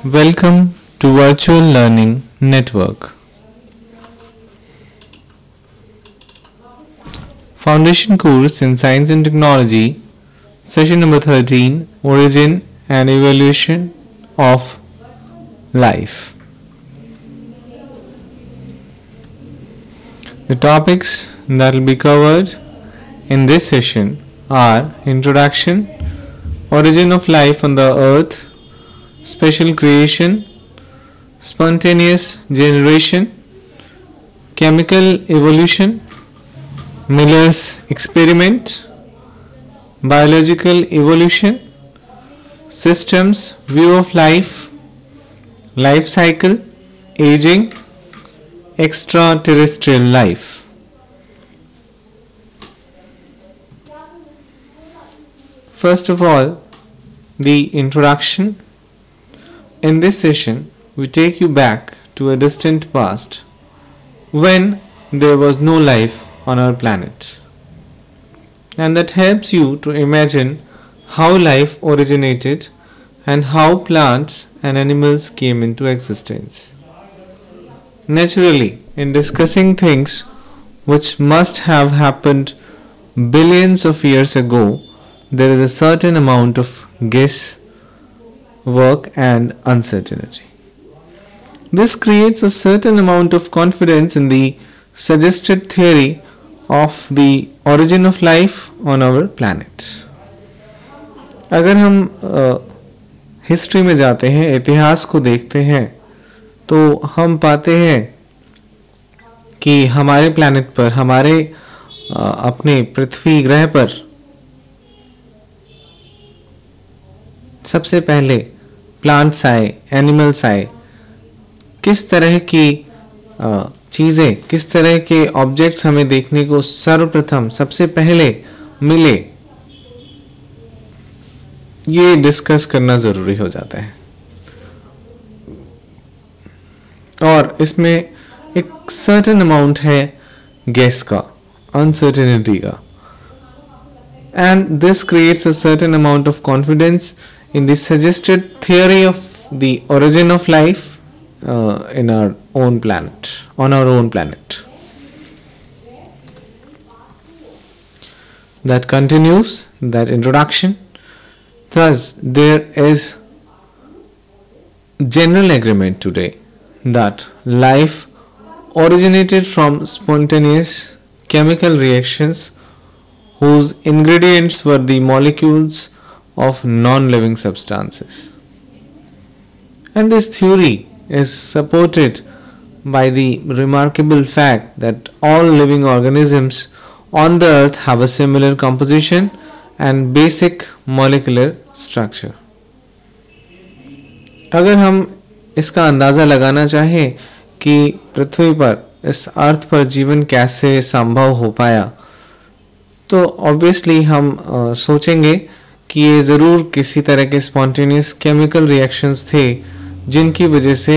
Welcome to Virtual Learning Network. Foundation Course in Science and Technology, Session number 13, Origin and Evolution of Life. The topics that will be covered in this session are Introduction, Origin of Life on the Earth, Special Creation, Spontaneous Generation, Chemical Evolution, Miller's Experiment, Biological Evolution, Systems View of Life, Life Cycle, Aging, Extraterrestrial Life. First of all, the introduction. In this session, we take you back to a distant past when there was no life on our planet. And that helps you to imagine how life originated and how plants and animals came into existence. Naturally, in discussing things which must have happened billions of years ago, there is a certain amount of guess work and uncertainty. This creates a certain amount of confidence in the suggested theory of the origin of life on our planet. अगर हम history में जाते हैं, इतिहास को देखते हैं, तो हम पाते हैं कि हमारे प्लैनेट पर, हमारे अपने पृथ्वी ग्रह पर सबसे पहले प्लांट्स आए, एनिमल्स आए, किस तरह की चीज़ें, किस तरह के ऑब्जेक्ट्स हमें देखने को सर्वप्रथम सबसे पहले मिले, ये डिस्कस करना ज़रूरी हो जाता है. और इसमें एक सर्टेन अमाउंट है गेस का, अनसर्टेनिटी का, and this creates a certain amount of confidence in the suggested theory of the origin of life in our own planet, on our own planet. That continues, that introduction. Thus, there is general agreement today that life originated from spontaneous chemical reactions whose ingredients were the molecules of non-living substances. And this theory is supported by the remarkable fact that all living organisms on the earth have a similar composition and basic molecular structure. अगर हम इसका अंदाज़ा लगाना चाहें कि पृथ्वी पर, इस अर्थ पर जीवन कैसे संभव हो पाया, तो ऑब्वियसली हम सोचेंगे कि ये ज़रूर किसी तरह के स्पॉन्टेनियस केमिकल रिएक्शंस थे जिनकी वजह से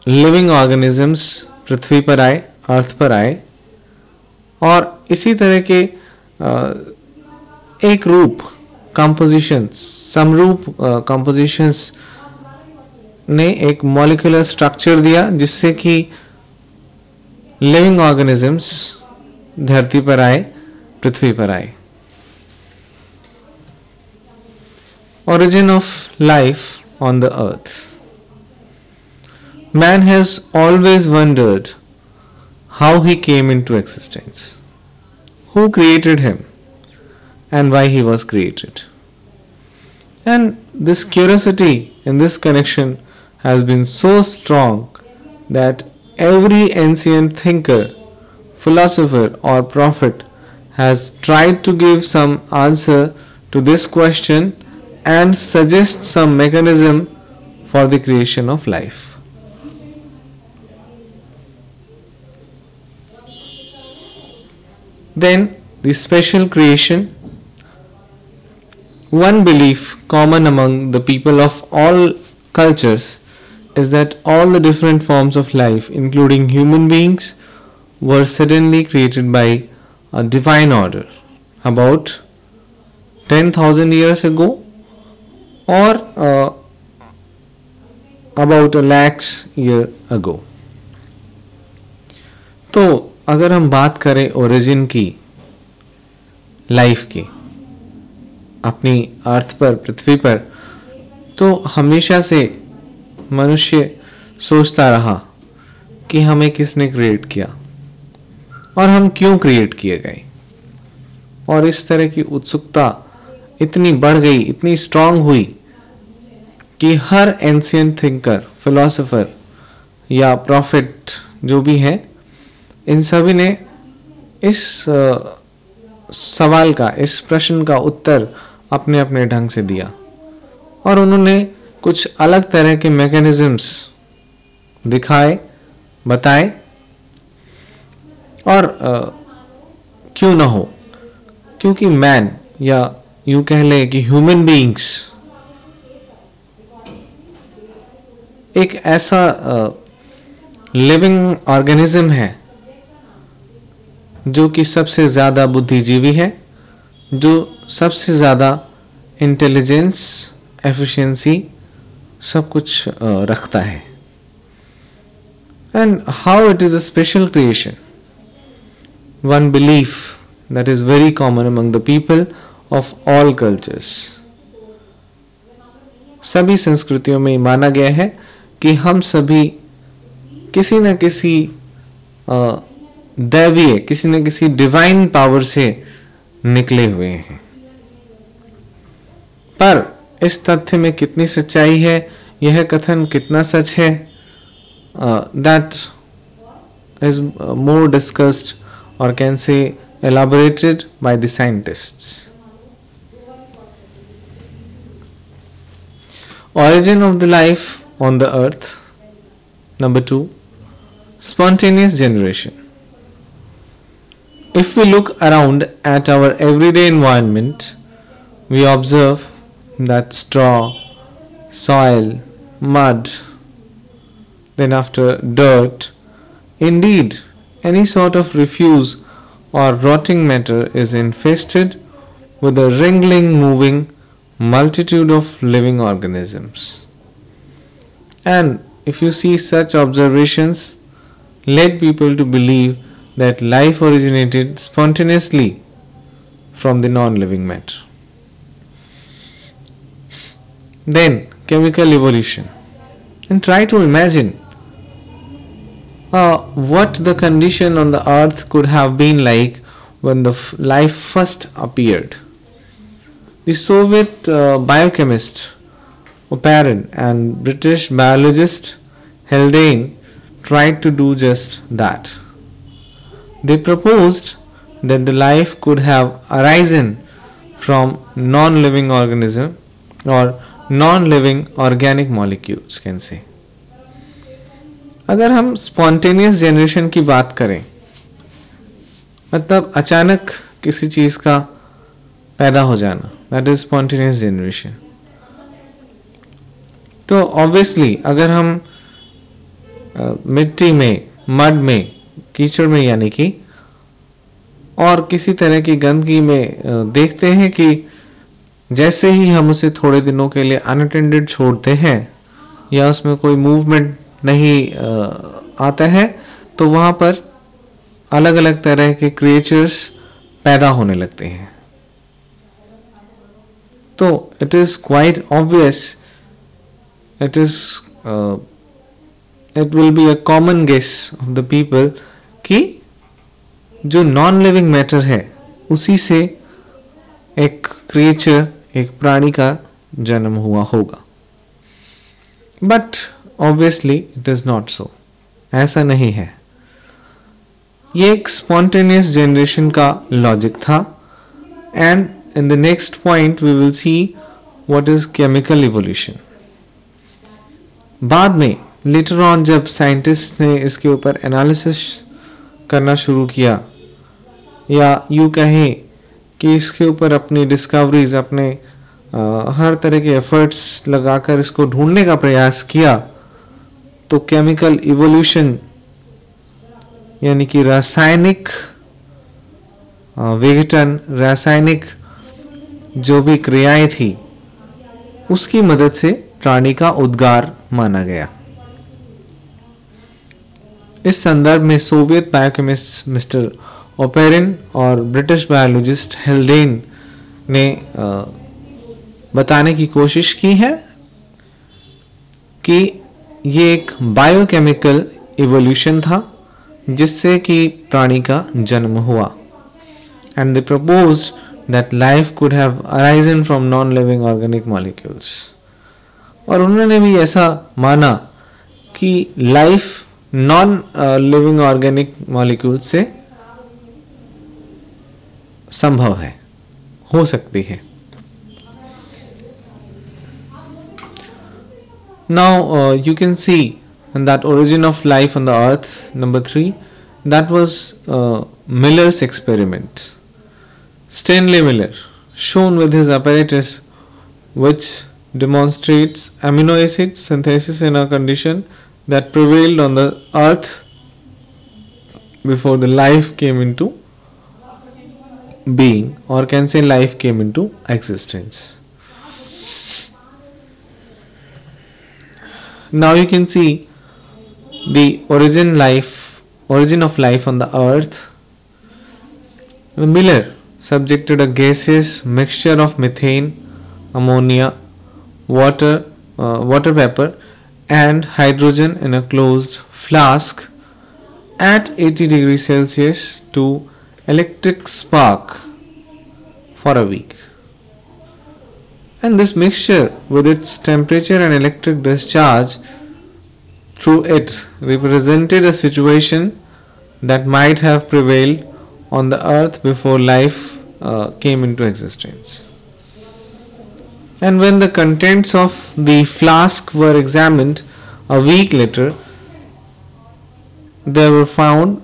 लिविंग ऑर्गेनिजम्स पृथ्वी पर आए, अर्थ पर आए, और इसी तरह के एक रूप कंपोजिशंस, समरूप कंपोजिशंस ने एक मॉलिक्यूलर स्ट्रक्चर दिया जिससे कि लिविंग ऑर्गेनिजम्स धरती पर आए, पृथ्वी पर आए. Origin of life on the earth. Man has always wondered how he came into existence, who created him, and why he was created. And this curiosity in this connection has been so strong that every ancient thinker, philosopher, or prophet has tried to give some answer to this question and suggest some mechanism for the creation of life. Then the special creation. One belief common among the people of all cultures is that all the different forms of life, including human beings, were suddenly created by a divine order about 10,000 years ago or about a lakhs year ago. तो अगर हम बात करें origin की, life की, अपनी अर्थ पर, पृथ्वी पर, तो हमेशा से मनुष्य सोचता रहा कि हमें किसने क्रिएट किया और हम क्यों क्रिएट किए गए. और इस तरह की उत्सुकता इतनी बढ़ गई, इतनी स्ट्रांग हुई कि हर एंशिएंट थिंकर, फिलोसोफर या प्रॉफिट जो भी है, इन सभी ने इस सवाल का, इस प्रश्न का उत्तर अपने अपने ढंग से दिया और उन्होंने कुछ अलग तरह के मैकेनिज्म्स दिखाए, बताए. और क्यों ना हो, क्योंकि मैन, या यूं कह लें कि ह्यूमन बीइंग्स एक ऐसा लिविंग ऑर्गेनिज्म है जो कि सबसे ज़्यादा बुद्धिजीवी है, जो सबसे ज़्यादा इंटेलिजेंस, एफिशिएंसी सब कुछ रखता है. And how it is a special creation, one belief that is very common among the people of all cultures. सभी संस्कृतियों में माना गया है कि हम सभी किसी न किसी दैवीय, किसी न किसी डिवाइन पावर से निकले हुए हैं. पर इस तथ्य में कितनी सच्चाई है, यह कथन कितना सच है, that is more discussed or can say elaborated by the scientists. Origin of the life on the earth. Number 2, spontaneous generation. If we look around at our everyday environment, we observe that straw, soil, mud, then after dirt, indeed any sort of refuse or rotting matter is infested with a wriggling, moving multitude of living organisms. And if you see such observations, led people to believe that life originated spontaneously from the non-living matter. Then chemical evolution, and try to imagine what the condition on the earth could have been like when the life first appeared. The Soviet biochemist Oparin and British biologist Haldane tried to do just that. They proposed that the life could have arisen from non-living organism or non-living organic molecules, can say. अगर हम spontaneous generation की बात करें, मतलब अचानक किसी चीज़ का पैदा हो जाना, दैट इज स्पॉन्टेनियस जनरेशन. तो ऑब्वियसली अगर हम मिट्टी में, मड में, कीचड़ में यानी कि, और किसी तरह की गंदगी में देखते हैं कि जैसे ही हम उसे थोड़े दिनों के लिए अनअटेंडेड छोड़ते हैं या उसमें कोई मूवमेंट नहीं आता है, तो वहाँ पर अलग अलग तरह के क्रिएचर्स पैदा होने लगते हैं. तो it is quite obvious, it will be a common guess of the people कि जो नॉन लिविंग मैटर है उसी से एक क्रिएचर, एक प्राणी का जन्म हुआ होगा. But obviously it is not so, ऐसा नहीं है. ये एक स्पॉन्टेनियस जनरेशन का लॉजिक था. And in the next point we will see what is chemical evolution. बाद में लेटर ऑन जब साइंटिस्ट ने इसके ऊपर एनालिसिस करना शुरू किया, या यूं कहें कि इसके ऊपर अपनी डिस्कवरीज, अपने हर तरह के एफर्ट्स लगाकर इसको ढूंढने का प्रयास किया, तो केमिकल इवोल्यूशन यानी कि रासायनिक विघटन, रासायनिक जो भी क्रियाएं थी उसकी मदद से प्राणी का उद्गार माना गया। इस संदर्भ में सोवियत बायोकेमिस्ट मिस्टर ओपेरिन और ब्रिटिश बायोलॉजिस्ट हेल्डेन ने बताने की कोशिश की है कि ये एक बायोकेमिकल इवोल्यूशन था जिससे कि प्राणी का जन्म हुआ। And they proposed that life could have arisen from non living organic molecules. और उन्होंने भी ऐसा माना कि life non living organic molecule से संभव है, हो सकती है। Now you can see that origin of life on the earth, number 3, that was Miller's experiment. Stanley Miller, shown with his apparatus which demonstrates amino acid synthesis in a condition that prevailed on the earth before the life came into being, or can say life came into existence. Now you can see the origin of life on the earth. Miller subjected a gaseous mixture of methane, ammonia, water vapor and hydrogen in a closed flask at 80 degrees Celsius to electric spark for a week. And this mixture with its temperature and electric discharge through it represented a situation that might have prevailed on the earth before life came into existence. And when the contents of the flask were examined a week later, there were found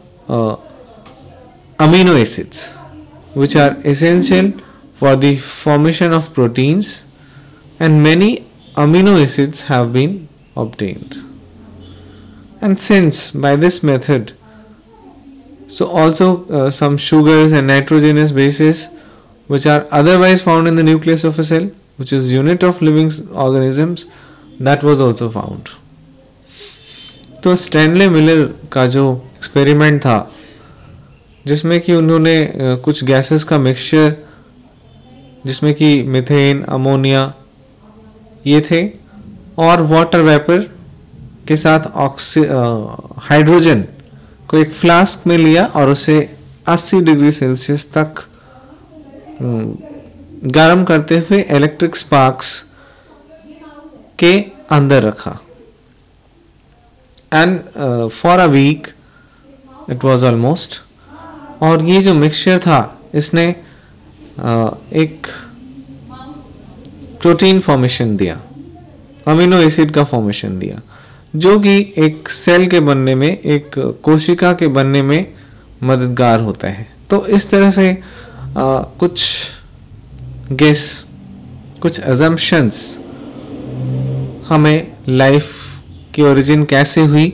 amino acids which are essential for the formation of proteins, and many amino acids have been obtained. And since by this method, so also some sugars and nitrogenous bases which are otherwise found in the nucleus of a cell, which is unit of living organisms, that was also found. तो Stanley Miller का जो experiment था जिसमें कि उन्होंने कुछ gases का mixture जिसमें कि मीथेन, अमोनिया ये थे, और वाटर वेपर के साथ हाइड्रोजन को एक फ्लास्क में लिया और उसे 80 डिग्री सेल्सियस तक गर्म करते हुए इलेक्ट्रिक स्पार्क्स के अंदर रखा। And for a week it was almost, और ये जो मिक्सचर था इसने एक प्रोटीन फॉर्मेशन दिया, अमीनो एसिड का फॉर्मेशन दिया, जो कि एक सेल के बनने में, एक कोशिका के बनने में मददगार होता है। तो इस तरह से कुछ गेस, कुछ अजम्पशंस हमें लाइफ की ओरिजिन कैसे हुई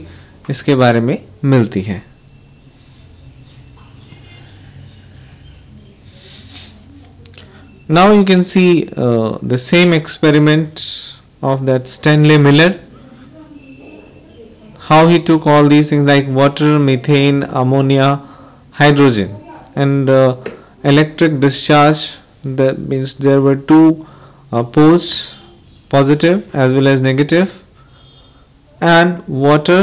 इसके बारे में मिलती है। Now you can see the same experiment of that Stanley Miller, how he took all these things like water, methane, ammonia, hydrogen, and the electric discharge, that means there were two poles, positive as well as negative, and water,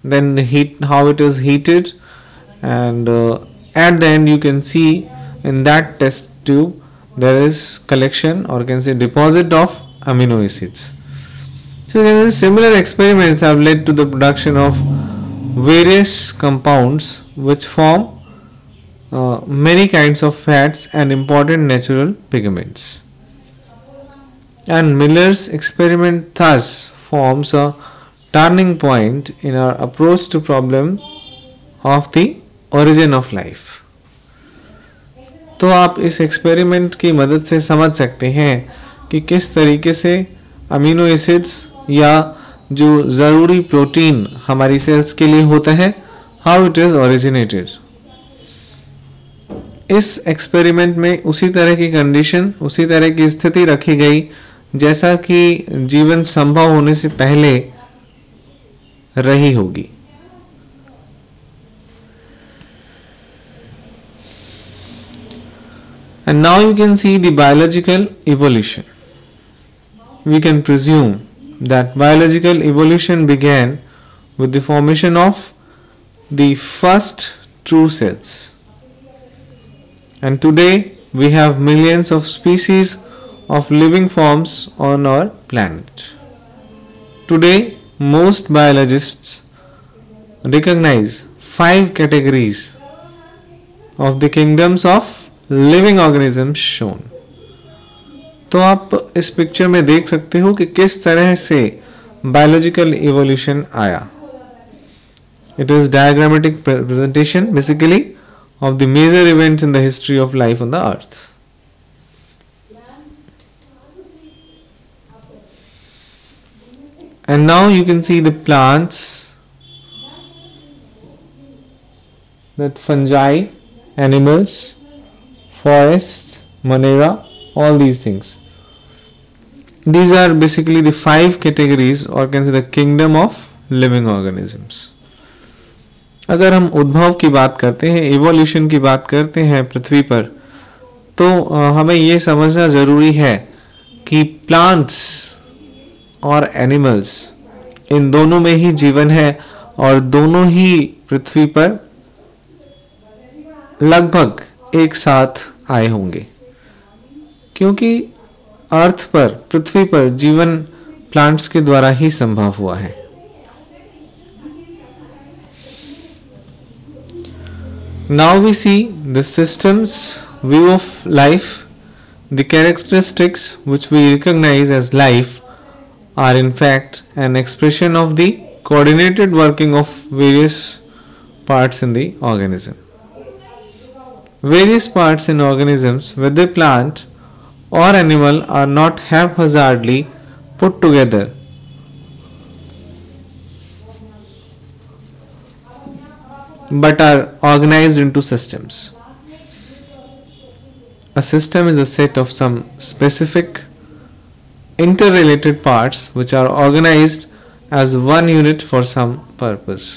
then the heat, how it is heated, and at the end you can see in that test tube there is collection, or can say deposit of amino acids. So there are similar experiments have led to the production of various compounds which form many kinds of fats and important natural pigments. And Miller's experiment thus forms a turning point in our approach to problem of the origin of life. तो आप इस experiment की मदद से समझ सकते हैं कि किस तरीके से अमीनो एसिड्स या जो ज़रूरी प्रोटीन हमारी सेल्स के लिए होता है, हाउ इट इज ओरिजिनेटेड। इस एक्सपेरिमेंट में उसी तरह की कंडीशन, उसी तरह की स्थिति रखी गई जैसा कि जीवन संभव होने से पहले रही होगी। And now you can see the biological evolution. We can presume that biological evolution began with the formation of the first true cells. And today we have millions of species of living forms on our planet. Today most biologists recognize 5 categories of the kingdoms of living organisms shown. तो आप इस picture में देख सकते हो कि किस तरह से बायोलॉजिकल इवोल्यूशन आया। It is diagrammatic presentation basically of the major events in the history of life on the earth. And now you can see the plants, that fungi, animals, forests, Monera, all these things. These are basically the 5 categories or can say the kingdom of living organisms. अगर हम उद्भव की बात करते हैं, evolution की बात करते हैं पृथ्वी पर, तो हमें ये समझना ज़रूरी है कि plants और animals इन दोनों में ही जीवन है और दोनों ही पृथ्वी पर लगभग एक साथ आए होंगे, क्योंकि अर्थ पर, पृथ्वी पर जीवन प्लांट्स के द्वारा ही संभव हुआ है। Now we see the systems view of life. The characteristics which we recognise as life are in fact an expression of the coordinated working of various parts in the organism. Various parts in organisms, whether plant or animal, are not haphazardly put together, but are organized into systems. A system is a set of some specific interrelated parts which are organized as one unit for some purpose.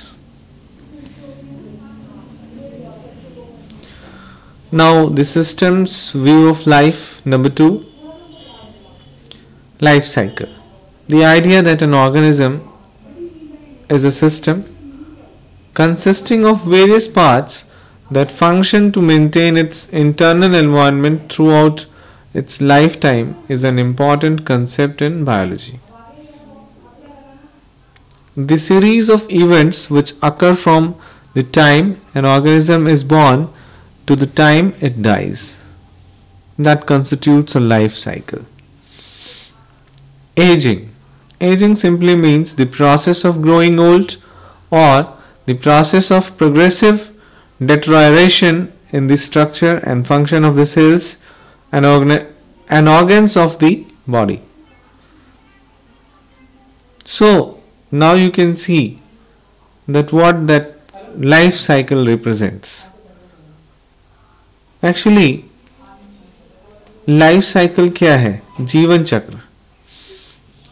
Now the system's view of life, number 2, life cycle. The idea that an organism is a system consisting of various parts that function to maintain its internal environment throughout its lifetime is an important concept in biology. The series of events which occur from the time an organism is born to the time it dies, that constitutes a life cycle. Aging. Aging simply means the process of growing old or the process of progressive deterioration in the structure and function of the cells and organs of the body. So now you can see that what that life cycle represents. Actually life cycle क्या है? जीवन चक्र,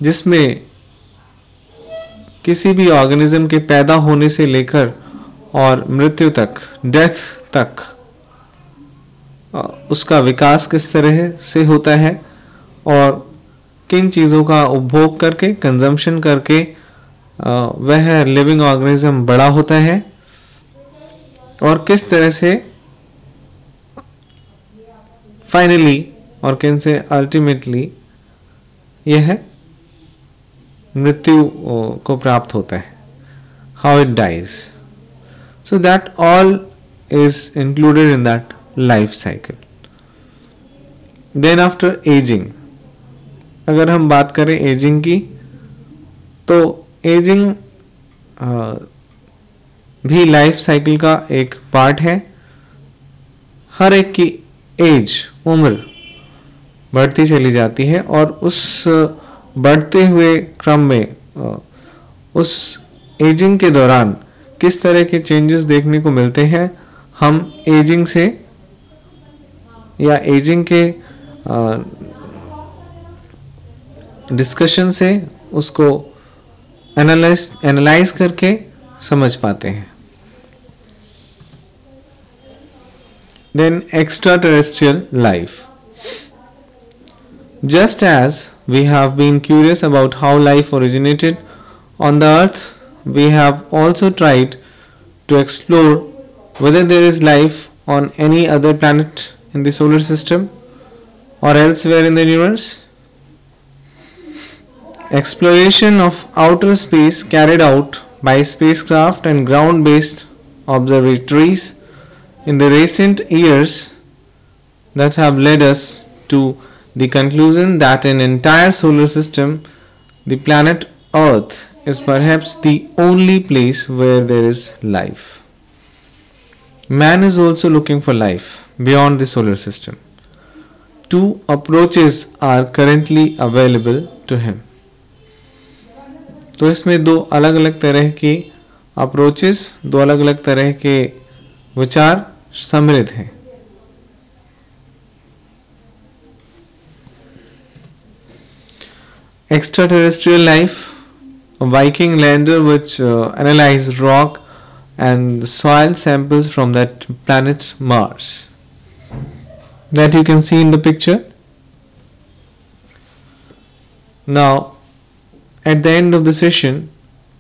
जिसमें किसी भी organism के पैदा होने से लेकर और मृत्यु तक, डेथ तक, उसका विकास किस तरह से होता है और किन चीज़ों का उपभोग करके, कंजम्पशन करके वह लिविंग ऑर्गेनिज्म बड़ा होता है और किस तरह से फाइनली और कैन से अल्टीमेटली यह मृत्यु को प्राप्त होता है, how it dies. So that all is included in that life cycle. Then after ageing, अगर हम बात करें एजिंग की, तो एजिंग भी लाइफ साइकिल का एक पार्ट है. हर एक की एज, उम्र बढ़ती चली जाती है और उस बढ़ते हुए क्रम में उस एजिंग के दौरान किस तरह के चेंजेस देखने को मिलते हैं हम एजिंग से या एजिंग के डिस्कशन से उसको एनालाइज करके समझ पाते हैं. Then extraterrestrial life. Just as we have been curious about how life originated on the earth, we have also tried to explore whether there is life on any other planet in the solar system or elsewhere in the universe. Exploration of outer space carried out by spacecraft and ground-based observatories in the recent years that have led us to the conclusion that in entire solar system the planet Earth is perhaps the only place where there is life. Man is also looking for life beyond the solar system. Two approaches are currently available to him. तो इसमें दो अलग अलग तरह के approaches, दो अलग अलग तरह के विचार सम्मिलित हैं. Extraterrestrial life, a Viking lander which analyzed rock and soil samples from that planet Mars, that you can see in the picture. Now, at the end of the session,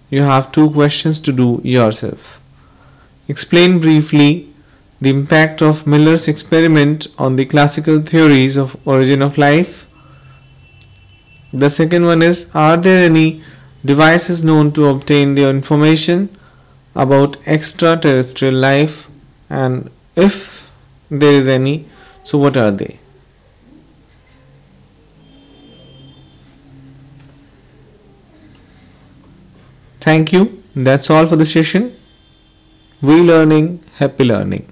you have two questions to do yourself. Explain briefly the impact of Miller's experiment on the classical theories of origin of life. The second one is, are there any devices known to obtain the information about extraterrestrial life, and if there is any, so what are they? Thank you. That's all for the session. We learning, happy learning.